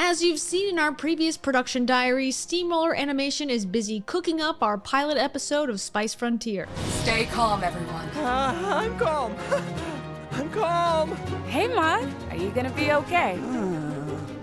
As you've seen in our previous production diary, Steamroller Animation is busy cooking up our pilot episode of Spice Frontier. Stay calm, everyone. I'm calm. I'm calm. Hey, Maud. Are you gonna be okay?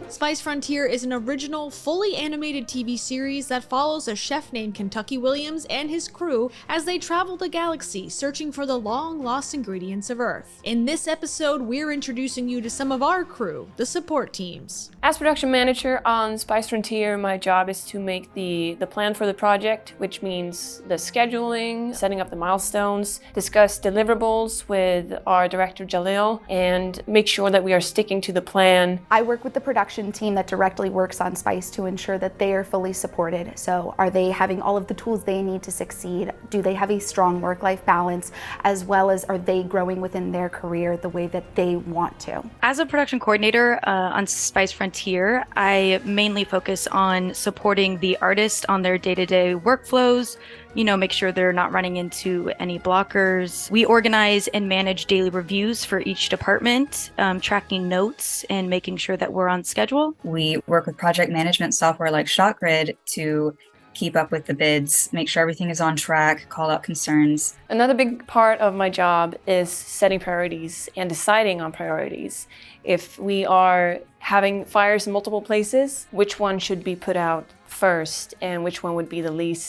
Spice Frontier is an original, fully animated TV series that follows a chef named Kentucky Williams and his crew as they travel the galaxy searching for the long-lost ingredients of Earth. In this episode, we're introducing you to some of our crew, the support teams. As production manager on Spice Frontier, my job is to make the plan for the project, which means the scheduling, setting up the milestones, discuss deliverables with our director Jalil, and make sure that we are sticking to the plan. I work with the production team that directly works on Spice to ensure that they are fully supported. So are they having all of the tools they need to succeed? Do they have a strong work-life balance, as well as are they growing within their career the way that they want to? As a production coordinator on Spice Frontier, I mainly focus on supporting the artist on their day-to-day workflows, make sure they're not running into any blockers. We organize and manage daily reviews for each department, tracking notes and making sure that we're on schedule. We work with project management software like ShotGrid to keep up with the bids, make sure everything is on track, call out concerns. Another big part of my job is setting priorities and deciding on priorities. If we are having fires in multiple places, which one should be put out first and which one would be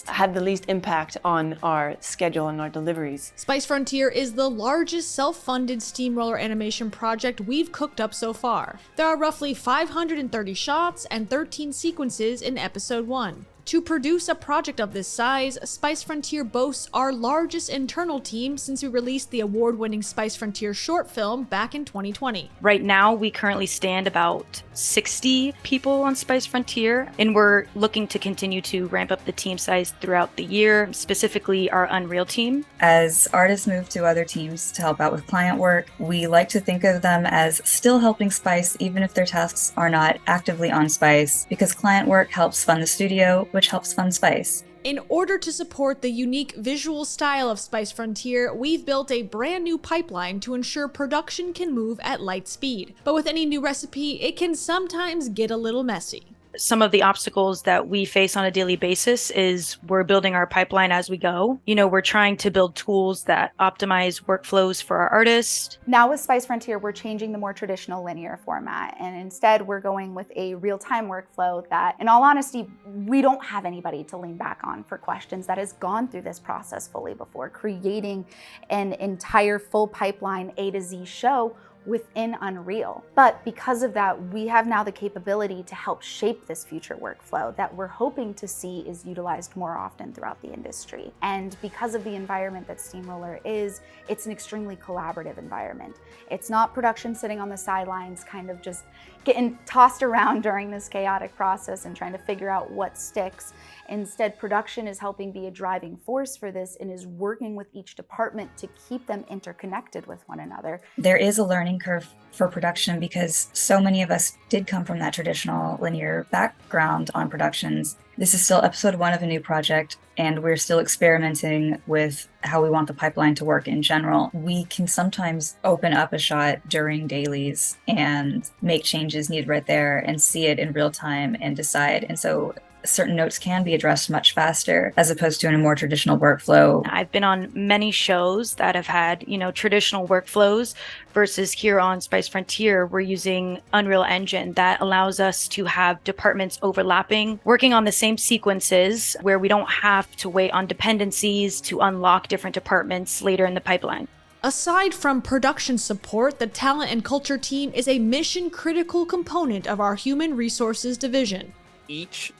have the least impact on our schedule and our deliveries. Spice Frontier is the largest self-funded Steamroller animation project we've cooked up so far. There are roughly 530 shots and 13 sequences in episode 1. To produce a project of this size, Spice Frontier boasts our largest internal team since we released the award-winning Spice Frontier short film back in 2020. Right now, we currently stand about 60 people on Spice Frontier, and we're looking to continue to ramp up the team size throughout the year, specifically our Unreal team. As artists move to other teams to help out with client work, we like to think of them as still helping Spice even if their tasks are not actively on Spice, because client work helps fund the studio, which helps fund Spice. In order to support the unique visual style of Spice Frontier, we've built a brand new pipeline to ensure production can move at light speed. But with any new recipe, it can sometimes get a little messy. Some of the obstacles that we face on a daily basis is we're building our pipeline as we go. We're trying to build tools that optimize workflows for our artists. Now with Spice Frontier, we're changing the more traditional linear format, and instead we're going with a real-time workflow that, in all honesty, we don't have anybody to lean back on for questions that has gone through this process fully before, creating an entire full pipeline A to Z show within Unreal. But because of that, we have now the capability to help shape this future workflow that we're hoping to see is utilized more often throughout the industry. And because of the environment that Steamroller is, it's an extremely collaborative environment. It's not production sitting on the sidelines kind of just getting tossed around during this chaotic process and trying to figure out what sticks. Instead, production is helping be a driving force for this and is working with each department to keep them interconnected with one another. There is a learning curve for production because so many of us did come from that traditional linear background on productions. This is still episode 1 of a new project, and we're still experimenting with how we want the pipeline to work in general. We can sometimes open up a shot during dailies and make changes needed right there and see it in real time and decide. And so certain notes can be addressed much faster as opposed to in a more traditional workflow. I've been on many shows that have had, traditional workflows versus here on Spice Frontier, we're using Unreal Engine that allows us to have departments overlapping, working on the same sequences where we don't have to wait on dependencies to unlock different departments later in the pipeline. Aside from production support, the talent and culture team is a mission-critical component of our human resources division. Each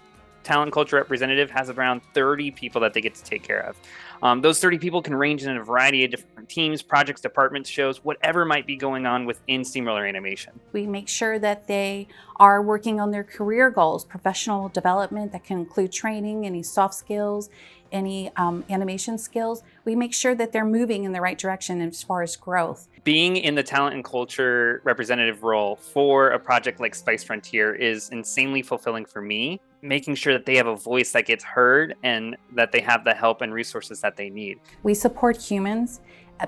talent culture representative has around 30 people that they get to take care of. Those 30 people can range in a variety of different teams, projects, departments, shows, whatever might be going on within Steamroller Animation. We make sure that they are working on their career goals, professional development that can include training, any soft skills, any animation skills. We make sure that they're moving in the right direction as far as growth. Being in the talent and culture representative role for a project like Spice Frontier is insanely fulfilling for me, making sure that they have a voice that gets heard and that they have the help and resources that they need. We support humans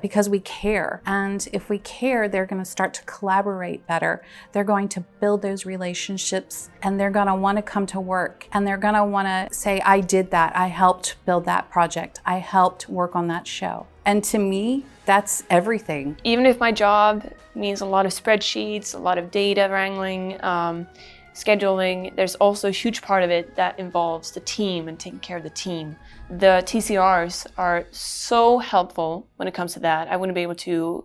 because we care. And if we care, they're going to start to collaborate better. They're going to build those relationships, and they're going to want to come to work, and they're going to want to say, I did that. I helped build that project. I helped work on that show. And to me, that's everything. Even if my job means a lot of spreadsheets, a lot of data wrangling, scheduling, there's also a huge part of it that involves the team and taking care of the team. The TCRs are so helpful when it comes to that. I wouldn't be able to,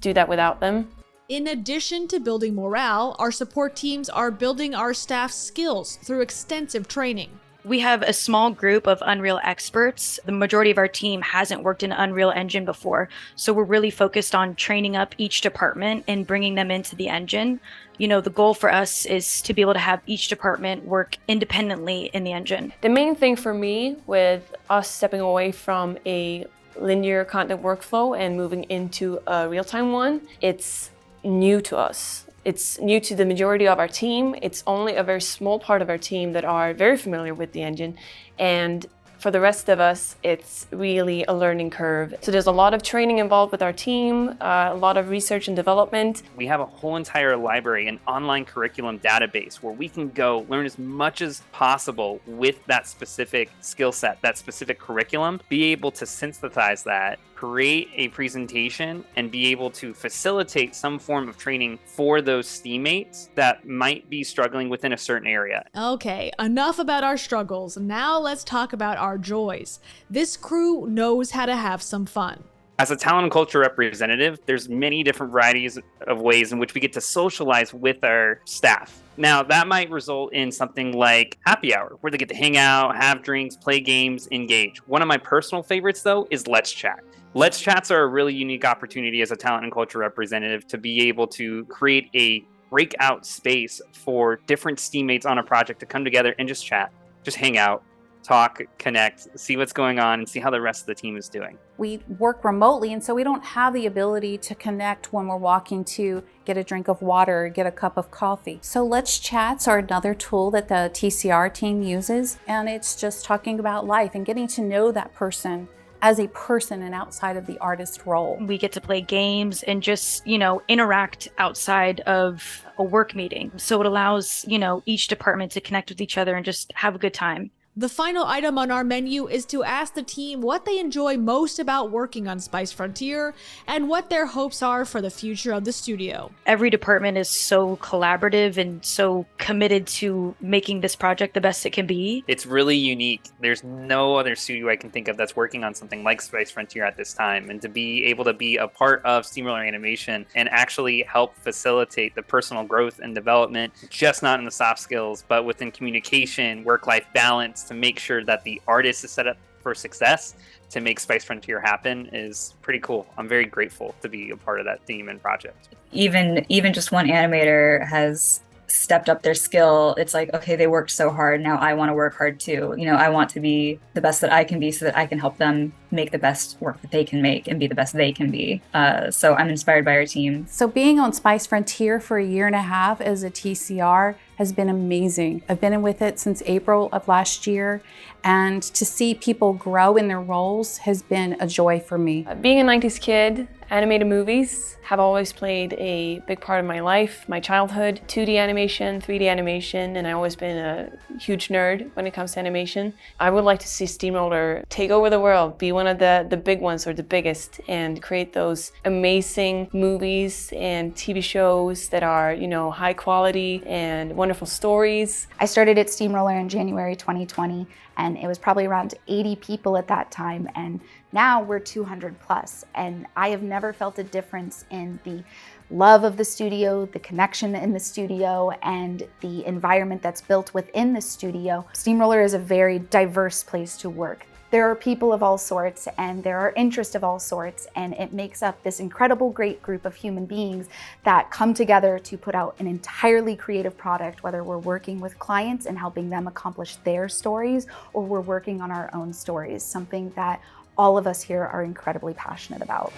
do that without them. In addition to building morale, our support teams are building our staff's skills through extensive training. We have a small group of Unreal experts. The majority of our team hasn't worked in Unreal Engine before, so we're really focused on training up each department and bringing them into the engine. The goal for us is to be able to have each department work independently in the engine. The main thing for me with us stepping away from a linear content workflow and moving into a real-time one, it's new to us. It's new to the majority of our team. It's only a very small part of our team that are very familiar with the engine. And for the rest of us, it's really a learning curve. So there's a lot of training involved with our team, a lot of research and development. We have a whole entire library, an online curriculum database where we can go learn as much as possible with that specific skill set, that specific curriculum, be able to synthesize that, create a presentation, and be able to facilitate some form of training for those teammates that might be struggling within a certain area. Okay, enough about our struggles. Now let's talk about our joys. This crew knows how to have some fun. As a talent and culture representative, there's many different varieties of ways in which we get to socialize with our staff. Now, that might result in something like happy hour, where they get to hang out, have drinks, play games, engage. One of my personal favorites, though, is Let's Chat. Let's Chats are a really unique opportunity as a talent and culture representative to be able to create a breakout space for different teammates on a project to come together and just chat, just hang out, talk, connect, see what's going on, and see how the rest of the team is doing. We work remotely, and so we don't have the ability to connect when we're walking to get a drink of water or get a cup of coffee. So Let's Chats are another tool that the TCR team uses, and it's just talking about life and getting to know that person as a person and outside of the artist role. We get to play games and just, interact outside of a work meeting. So it allows, each department to connect with each other and just have a good time. The final item on our menu is to ask the team what they enjoy most about working on Spice Frontier and what their hopes are for the future of the studio. Every department is so collaborative and so committed to making this project the best it can be. It's really unique. There's no other studio I can think of that's working on something like Spice Frontier at this time. And to be able to be a part of Steamroller Animation and actually help facilitate the personal growth and development, just not in the soft skills, but within communication, work-life balance, to make sure that the artist is set up for success to make Spice Frontier happen is pretty cool. I'm very grateful to be a part of that team and project. Even just one animator has stepped up their skill. It's like, okay, they worked so hard. Now I want to work hard too. I want to be the best that I can be so that I can help them make the best work that they can make and be the best they can be. So I'm inspired by our team. So being on Spice Frontier for a year and a half as a TCR has been amazing. I've been with it since April of last year, and to see people grow in their roles has been a joy for me. Being a 90s kid, animated movies have always played a big part of my life, my childhood. 2D animation, 3D animation, and I've always been a huge nerd when it comes to animation. I would like to see Steamroller take over the world, be one of the big ones or the biggest, and create those amazing movies and TV shows that are, high quality and wonderful stories. I started at Steamroller in January 2020, and it was probably around 80 people at that time, and now we're 200 plus, and I have never felt a difference in the love of the studio, the connection in the studio, and the environment that's built within the studio. Steamroller is a very diverse place to work. There are people of all sorts, and there are interests of all sorts, and it makes up this incredible, great group of human beings that come together to put out an entirely creative product, whether we're working with clients and helping them accomplish their stories, or we're working on our own stories, something that all of us here are incredibly passionate about.